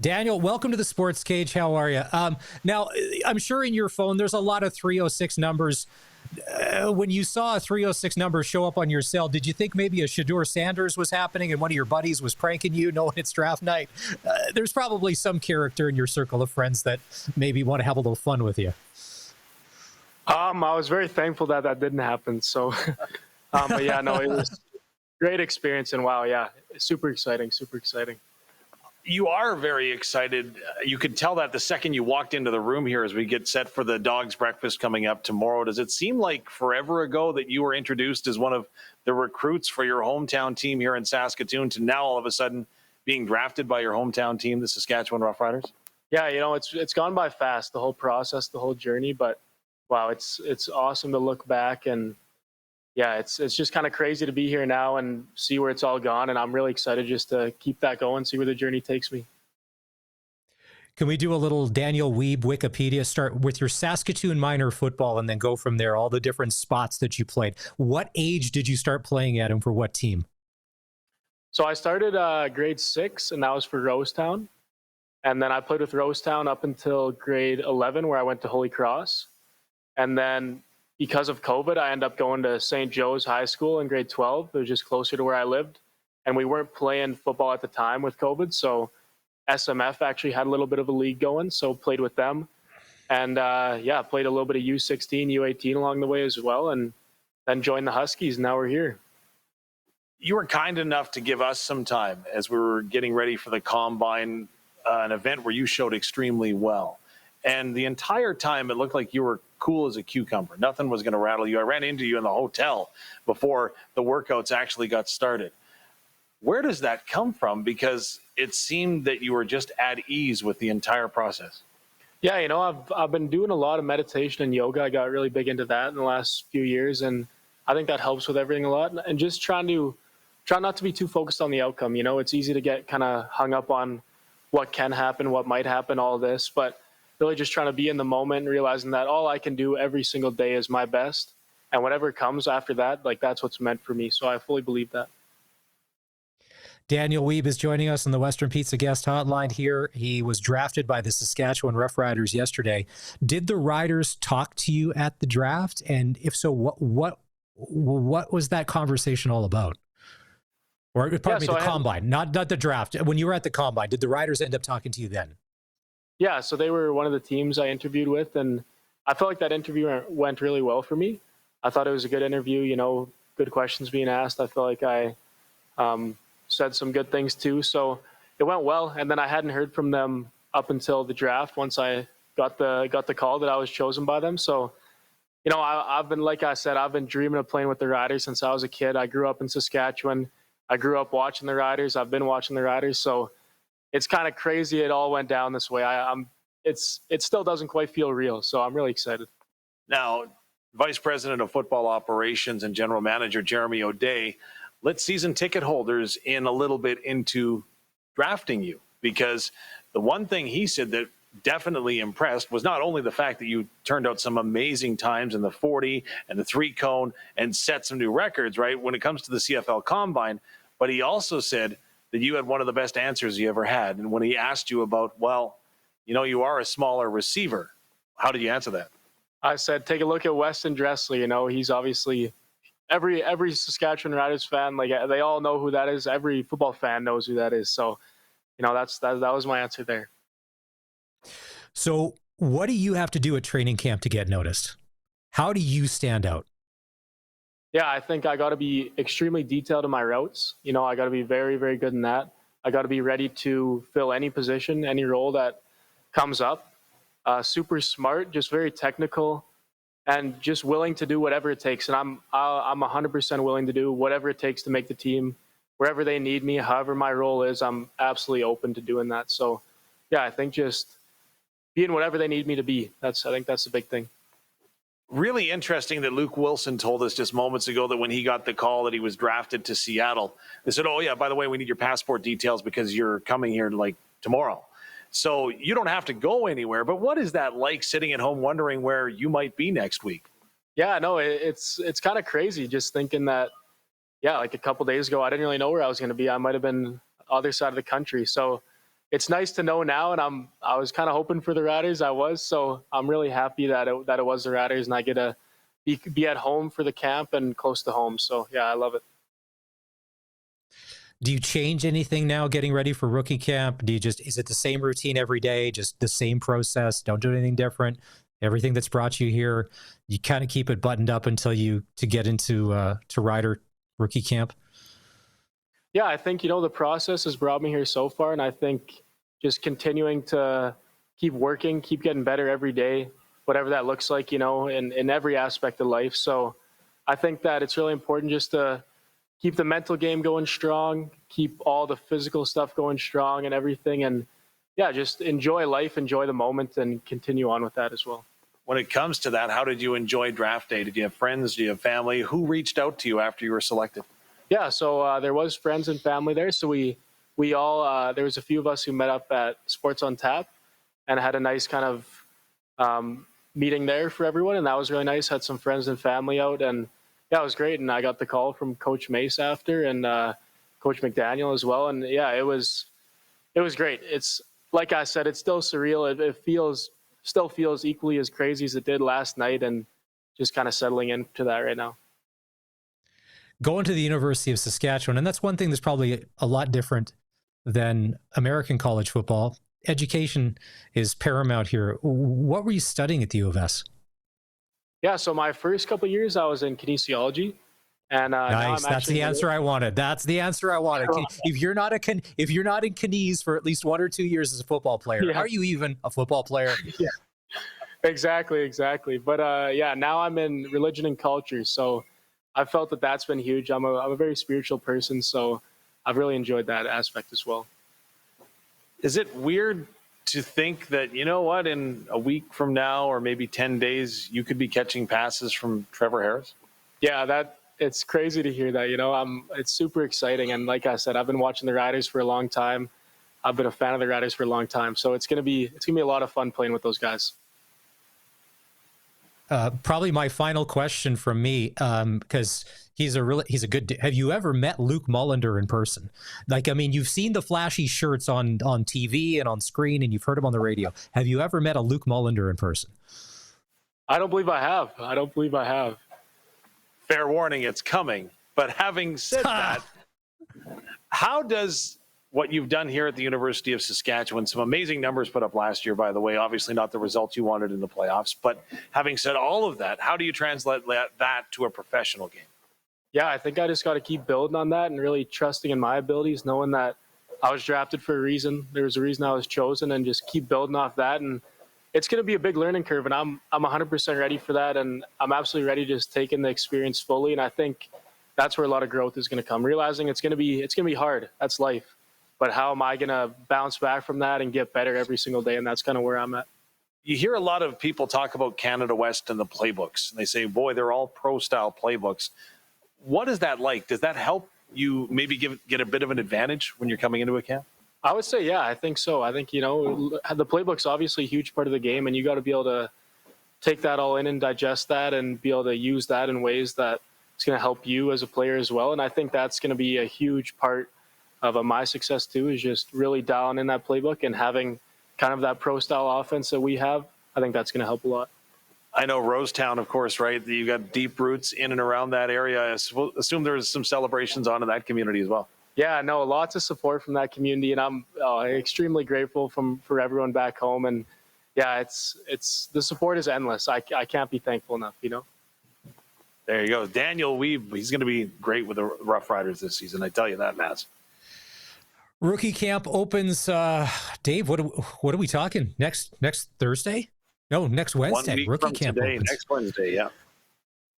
Daniel, welcome to the Sports Cage. How are you? Now, I'm sure in your phone there's a lot of 306 numbers. When you saw a 306 number show up on your cell, did you think maybe a Shedeur Sanders was happening and one of your buddies was pranking you knowing it's draft night? There's probably some character in your circle of friends that maybe want to have a little fun with you. I was very thankful that didn't happen. So, but yeah, no, it was a great experience, and wow, yeah, super exciting. You are very excited. You could tell that the second you walked into the room here as we get set for the Dogs Breakfast coming up tomorrow. Does it seem like forever ago that you were introduced as one of the recruits for your hometown team here in Saskatoon to now all of a sudden being drafted by your hometown team, the Saskatchewan Roughriders? Yeah, it's gone by fast, the whole process, the whole journey, but wow, it's awesome to look back, and yeah, it's just kind of crazy to be here now and see where it's all gone. And I'm really excited just to keep that going, see where the journey takes me. Can we do a little Daniel Wiebe Wikipedia? Start with your Saskatoon minor football and then go from there, all the different spots that you played. What age did you start playing at and for what team? So I started grade 6, and that was for Rosetown. And then I played with Rosetown up until grade 11, where I went to Holy Cross. And then because of COVID, I ended up going to St. Joe's High School in grade 12. It was just closer to where I lived. And we weren't playing football at the time with COVID. So SMF actually had a little bit of a league going, so played with them. And yeah, played a little bit of U16, U18 along the way as well. And then joined the Huskies. And now we're here. You were kind enough to give us some time as we were getting ready for the Combine, an event where you showed extremely well. And the entire time, it looked like you were cool as a cucumber. Nothing was going to rattle you. I ran into you in the hotel before the workouts actually got started. Where does that come from? Because it seemed that you were just at ease with the entire process. Yeah, I've been doing a lot of meditation and yoga. I got really big into that in the last few years, and I think that helps with everything a lot. And just try not to be too focused on the outcome. It's easy to get kind of hung up on what can happen, what might happen, all this, but really just trying to be in the moment and realizing that all I can do every single day is my best. And whatever comes after that, that's what's meant for me. So I fully believe that. Daniel Wiebe is joining us on the Western Pizza Guest Hotline here. He was drafted by the Saskatchewan Roughriders yesterday. Did the Riders talk to you at the draft? And if so, what was that conversation all about? Or pardon me, the Combine, not the draft. When you were at the Combine, did the Riders end up talking to you then? Yeah, so they were one of the teams I interviewed with, and I felt like that interview went really well for me. I thought it was a good interview, good questions being asked. I felt like I said some good things too, so it went well. And then I hadn't heard from them up until the draft once I got the call that I was chosen by them. So, I've been, like I said, I've been dreaming of playing with the Riders since I was a kid. I grew up in Saskatchewan. I grew up watching the Riders. I've been watching the Riders, so it's kind of crazy it all went down this way. It still doesn't quite feel real, so I'm really excited. Now, Vice President of Football Operations and General Manager Jeremy O'Day, let season ticket holders in a little bit into drafting you, because the one thing he said that definitely impressed was not only the fact that you turned out some amazing times in the 40 and the 3-cone and set some new records, right, when it comes to the CFL Combine, but he also said that you had one of the best answers you ever had. And when he asked you about, well, you are a smaller receiver, how did you answer that? I said, take a look at Weston Dressler. He's obviously every Saskatchewan Riders fan, they all know who that is. Every football fan knows who that is. So, that was my answer there. So what do you have to do at training camp to get noticed? How do you stand out? Yeah, I think I got to be extremely detailed in my routes. I got to be very, very good in that. I got to be ready to fill any position, any role that comes up. Super smart, just very technical, and just willing to do whatever it takes. And I'm 100% willing to do whatever it takes to make the team, wherever they need me, however my role is. I'm absolutely open to doing that. So, yeah, I think just being whatever they need me to be. I think that's the big thing. Really interesting that Luke Wilson told us just moments ago that when he got the call that he was drafted to Seattle, they said, oh, yeah, by the way, we need your passport details because you're coming here tomorrow. So you don't have to go anywhere. But what is that like, sitting at home wondering where you might be next week? Yeah, no, it's kind of crazy just thinking that, yeah, a couple days ago, I didn't really know where I was going to be. I might have been other side of the country. So it's nice to know now. And I was kind of hoping for the Riders. So I'm really happy that it was the Riders, and I get to be at home for the camp and close to home. So yeah, I love it. Do you change anything now getting ready for rookie camp? Is it the same routine every day? Just the same process? Don't do anything different? Everything that's brought you here, you kind of keep it buttoned up until to get into to Rider rookie camp? Yeah, I think, the process has brought me here so far. And I think just continuing to keep working, keep getting better every day, whatever that looks like, in every aspect of life. So I think that it's really important just to keep the mental game going strong, keep all the physical stuff going strong and everything. And yeah, just enjoy life, enjoy the moment, and continue on with that as well. When it comes to that, how did you enjoy draft day? Did you have friends? Did you have family? Who reached out to you after you were selected? Yeah, so there was friends and family there. So we all, there was a few of us who met up at Sports on Tap and had a nice kind of meeting there for everyone. And that was really nice. Had some friends and family out, and yeah, it was great. And I got the call from Coach Mace after, and Coach McDaniel as well. And yeah, it was great. It's, like I said, it's still surreal. It still feels equally as crazy as it did last night, and just kind of settling into that right now. Going to the University of Saskatchewan, and that's one thing that's probably a lot different than American college football. Education is paramount here. What were you studying at the U of S? Yeah, so my first couple of years, I was in kinesiology. And nice. That's the answer I wanted. That's the answer I wanted. If you're not in kines for at least 1 or 2 years as a football player, are you even a football player? Yeah, exactly. But now I'm in religion and culture. So I felt that that's been huge. I'm a very spiritual person, so I've really enjoyed that aspect as well. Is it weird to think that, in a week from now or maybe 10 days, you could be catching passes from Trevor Harris? Yeah, it's crazy to hear that. It's super exciting. And like I said, I've been watching the Riders for a long time. I've been a fan of the Riders for a long time. So it's gonna be a lot of fun playing with those guys. Probably my final question from me, because he's a good. Have you ever met Luke Mullender in person? You've seen the flashy shirts on TV and on screen, and you've heard him on the radio. Have you ever met a Luke Mullender in person? I don't believe I have. Fair warning, it's coming. But having said that, how does what you've done here at the University of Saskatchewan, some amazing numbers put up last year, by the way, obviously not the results you wanted in the playoffs, but having said all of that, how do you translate that to a professional game? Yeah, I think I just got to keep building on that and really trusting in my abilities, knowing that I was drafted for a reason. There was a reason I was chosen, and just keep building off that. And it's going to be a big learning curve, and I'm 100% ready for that, and I'm absolutely ready to just take in the experience fully. And I think that's where a lot of growth is going to come. Realizing it's going to be hard. That's life. But how am I going to bounce back from that and get better every single day? And that's kind of where I'm at. You hear a lot of people talk about Canada West and the playbooks. And they say, boy, they're all pro-style playbooks. What is that like? Does that help you maybe get a bit of an advantage when you're coming into a camp? I would say, yeah, I think so. I think, the playbook's obviously a huge part of the game, and you got to be able to take that all in and digest that and be able to use that in ways that it's going to help you as a player as well. And I think that's going to be a huge part of my success too, is just really dialing in that playbook and having kind of that pro style offense that we have. I think that's going to help a lot. I know Rosetown, of course, right? You got deep roots in and around that area. I assume there's some celebrations on in that community as well. Yeah, no, lots of support from that community, and I'm extremely grateful for everyone back home. And yeah, it's the support is endless. I can't be thankful enough. There you go, Daniel Wiebe. He's going to be great with the Roughriders this season. I tell you that, Maz. Rookie camp opens. Dave, what are we talking next Thursday? No, next Wednesday. 1 week Rookie from camp today, opens next Wednesday. Yeah.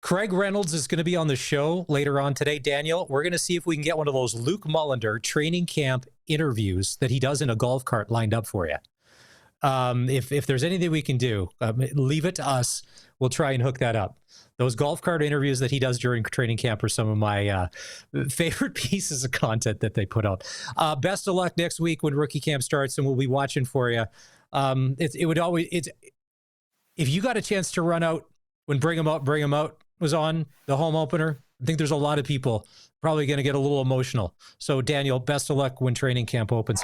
Craig Reynolds is going to be on the show later on today. Daniel, we're going to see if we can get one of those Luke Mullender training camp interviews that he does in a golf cart lined up for you. If there's anything we can do, leave it to us. We'll try and hook that up. Those golf cart interviews that he does during training camp are some of my favorite pieces of content that they put out. Best of luck next week when rookie camp starts, and we'll be watching for you. If you got a chance to run out when Bring 'em Out was on the home opener, I think there's a lot of people probably going to get a little emotional. So Daniel, best of luck when training camp opens.